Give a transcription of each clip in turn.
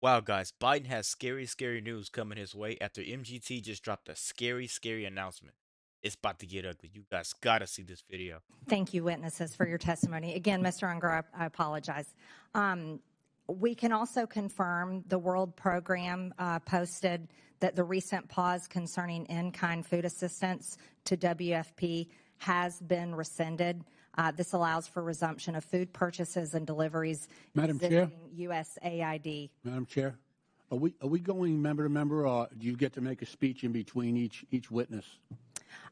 Wow, guys, Biden has scary, scary news coming his way after MGT just dropped a scary, scary announcement. It's about to get ugly. You guys gotta see this video. Thank you, witnesses, for your testimony. Again, Mr. Unger, I apologize. We can also confirm the World Program posted that the recent pause concerning in-kind food assistance to WFP has been rescinded. This allows for resumption of food purchases and deliveries. Madam Chair? USAID. Madam Chair, are we going member to member, or do you get to make a speech in between each witness?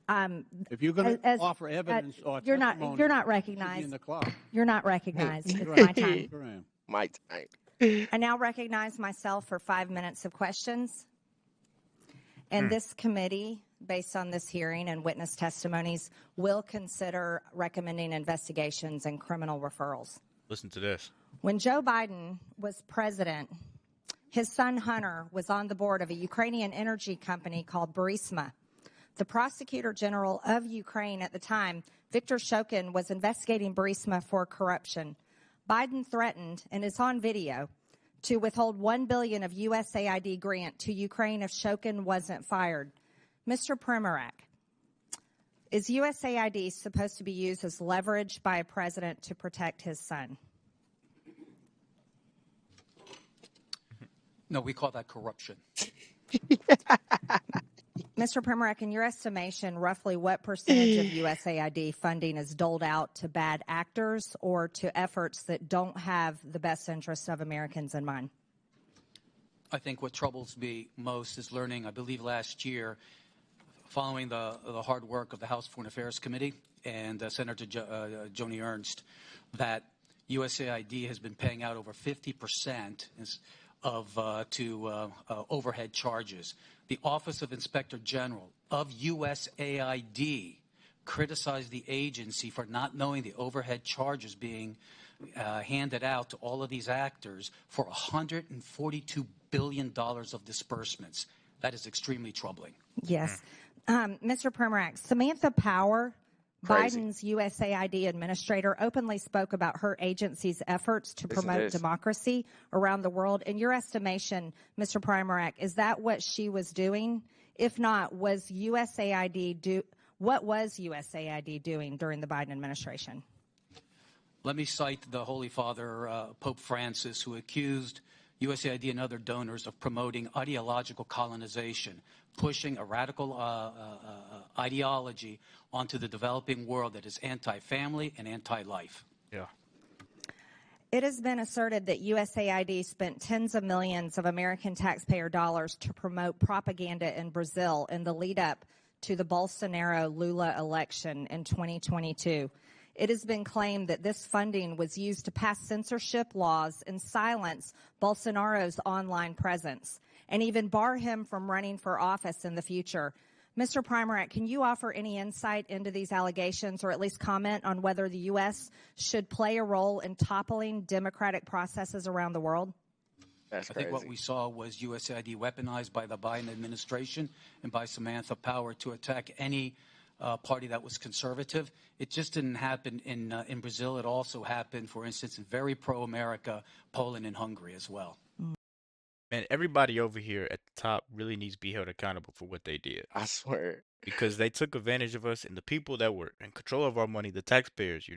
If you're going to offer evidence or you're testimony, you're not you should be recognized. in the clock. You're not recognized. It's my time. Sure am. My time. I now recognize myself for 5 minutes of questions. And this committee, based on this hearing and witness testimonies, will consider recommending investigations and criminal referrals. Listen to this. When Joe Biden was president, his son Hunter was on the board of a Ukrainian energy company called Burisma. The prosecutor general of Ukraine at the time, Viktor Shokin, was investigating Burisma for corruption. Biden threatened, and it's on video, to withhold $1 billion of USAID grant to Ukraine if Shokin wasn't fired. Mr. Primorak, is USAID supposed to be used as leverage by a president to protect his son? No, we call that corruption. Mr. Primorak, in your estimation, roughly what percentage of USAID funding is doled out to bad actors or to efforts that don't have the best interests of Americans in mind? I think what troubles me most is learning, I believe last year, following the hard work of the House Foreign Affairs Committee and Senator Joni Ernst, that USAID has been paying out over 50% to overhead charges. The Office of Inspector General of USAID criticized the agency for not knowing the overhead charges being handed out to all of these actors for $142 billion of disbursements. That is extremely troubling. Yes. Mr. Primorak, Samantha Power, Crazy. Biden's USAID administrator, openly spoke about her agency's efforts to promote democracy around the world. In your estimation, Mr. Primorak, is that what she was doing? If not, what was USAID doing during the Biden administration? Let me cite the Holy Father, Pope Francis, who accused USAID and other donors of promoting ideological colonization, pushing a radical ideology onto the developing world that is anti-family and anti-life. Yeah. It has been asserted that USAID spent tens of millions of American taxpayer dollars to promote propaganda in Brazil in the lead up to the Bolsonaro-Lula election in 2022. It has been claimed that this funding was used to pass censorship laws and silence Bolsonaro's online presence, and even bar him from running for office in the future. Mr. Primorak, can you offer any insight into these allegations, or at least comment on whether the U.S. should play a role in toppling democratic processes around the world? That's I crazy. think what we saw was USAID weaponized by the Biden administration and by Samantha Power to attack any party that was conservative. It just didn't happen in Brazil. It also happened, for instance, in very pro-America, Poland and Hungary as well. Man, everybody over here at the top really needs to be held accountable for what they did. I swear. Because they took advantage of us, and the people that were in control of our money, the taxpayers,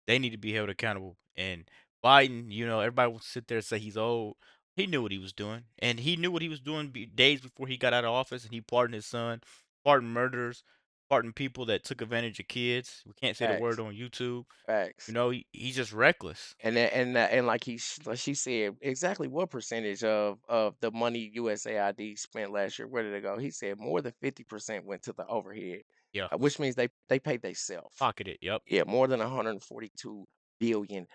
they need to be held accountable. And Biden, everybody will sit there and say he's old. He knew what he was doing, and he knew what he was doing days before he got out of office, and he pardoned his son, pardoned murderers, pardoned people that took advantage of kids. We can't say the word on YouTube. Facts. He's just reckless. And like she said, exactly what percentage of the money USAID spent last year? Where did it go? He said more than 50% went to the overhead. Yeah. Which means they paid themselves. Pocketed. Yep. Yeah, more than $142 billion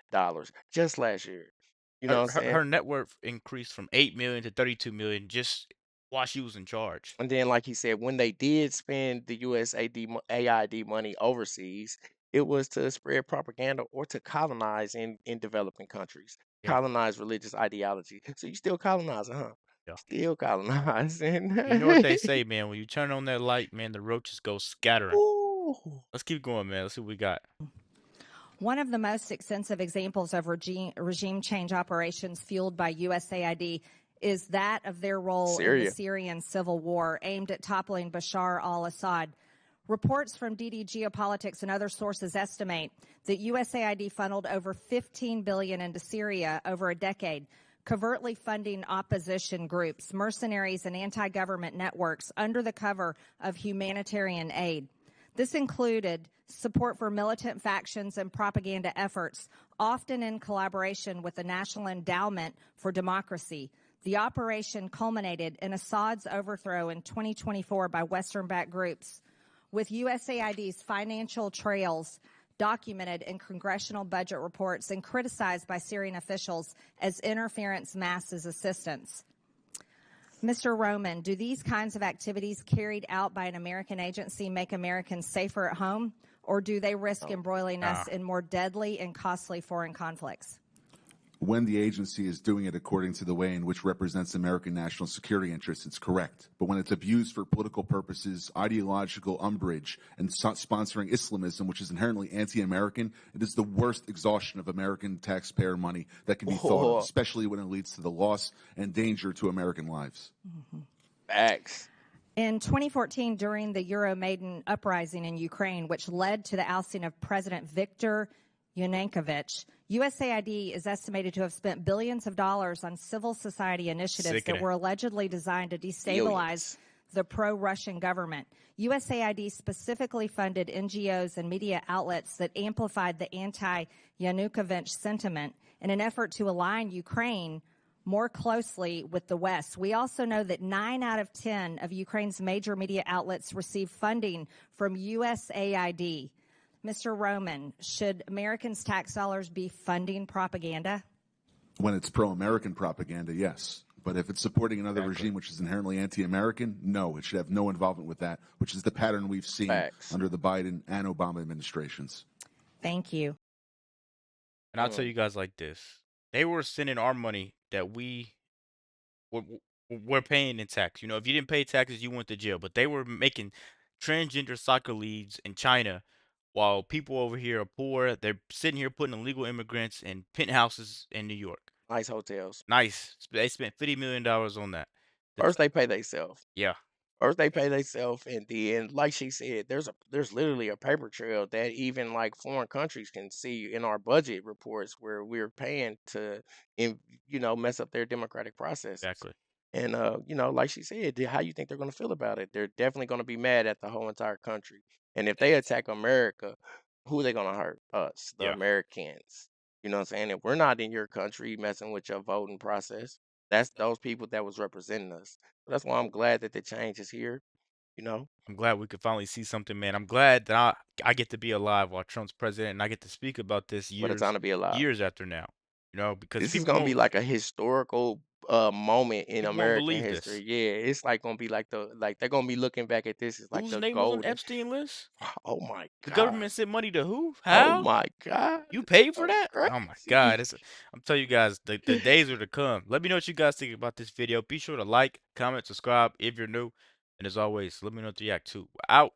just last year. You know what I'm saying? Her net worth increased from 8 million to 32 million just while she was in charge. And then, like he said, when they did spend the AID money overseas, it was to spread propaganda or to colonize in developing countries, colonize religious ideology. So you still colonizing, huh? Yeah. Still colonizing. You know what they say, man? When you turn on that light, man, the roaches go scattering. Ooh. Let's keep going, man. Let's see what we got. One of the most extensive examples of regime change operations fueled by USAID is that of their role in the Syria. Syrian civil war aimed at toppling Bashar al-Assad. Reports from DD Geopolitics and other sources estimate that USAID funneled over $15 billion into Syria over a decade, covertly funding opposition groups, mercenaries, and anti-government networks under the cover of humanitarian aid. This included support for militant factions and propaganda efforts, often in collaboration with the National Endowment for Democracy. The operation culminated in Assad's overthrow in 2024 by Western-backed groups, with USAID's financial trails documented in congressional budget reports and criticized by Syrian officials as interference masked as assistance. Mr. Roman, do these kinds of activities carried out by an American agency make Americans safer at home, or do they risk embroiling us in more deadly and costly foreign conflicts? When the agency is doing it according to the way in which represents American national security interests, it's correct. But when it's abused for political purposes, ideological umbrage, and sponsoring Islamism, which is inherently anti-American, it is the worst exhaustion of American taxpayer money that can be thought of, especially when it leads to the loss and danger to American lives. Facts. In 2014, during the Euromaidan uprising in Ukraine, which led to the ousting of President Viktor Yanukovych, USAID is estimated to have spent billions of dollars on civil society initiatives that were allegedly designed to destabilize the pro-Russian government. USAID specifically funded NGOs and media outlets that amplified the anti-Yanukovych sentiment in an effort to align Ukraine more closely with the West. We also know that 9 out of 10 of Ukraine's major media outlets receive funding from USAID. Mr. Roman, should Americans' tax dollars be funding propaganda? When it's pro-American propaganda, yes. But if it's supporting another regime which is inherently anti-American, no, it should have no involvement with that, which is the pattern we've seen under the Biden and Obama administrations. Thank you. And I'll tell you guys like this. They were sending our money that we're paying in tax. You know, if you didn't pay taxes, you went to jail. But they were making transgender soccer leagues in China while people over here are poor. They're sitting here putting illegal immigrants in penthouses in New York. Nice hotels. Nice. They spent $50 million on that. First, they pay themselves. Yeah. First, they pay themselves, and then, like she said, there's literally a paper trail that even like foreign countries can see in our budget reports where we're paying to, mess up their democratic process. Exactly. And like she said, how you think they're going to feel about it? They're definitely going to be mad at the whole entire country. And if they attack America, who are they going to hurt? Us, the Americans. You know what I'm saying? If we're not in your country messing with your voting process, that's those people that was representing us. That's why I'm glad that the change is here. I'm glad we could finally see something, man. I'm glad that I get to be alive while Trump's president, and I get to speak about this What a time to be alive. years after now. You know, because this is gonna be like a historical moment in American history. This. Yeah, it's like gonna be like they're gonna be looking back at this as like whose the name golden. was on Epstein list? Oh my god! The government sent money to who? Oh How? my god! You paid for that? Crazy. Oh my god! I'm telling you guys, the days are to come. Let me know what you guys think about this video. Be sure to like, comment, subscribe if you're new, and as always, let me know what you react to. Out.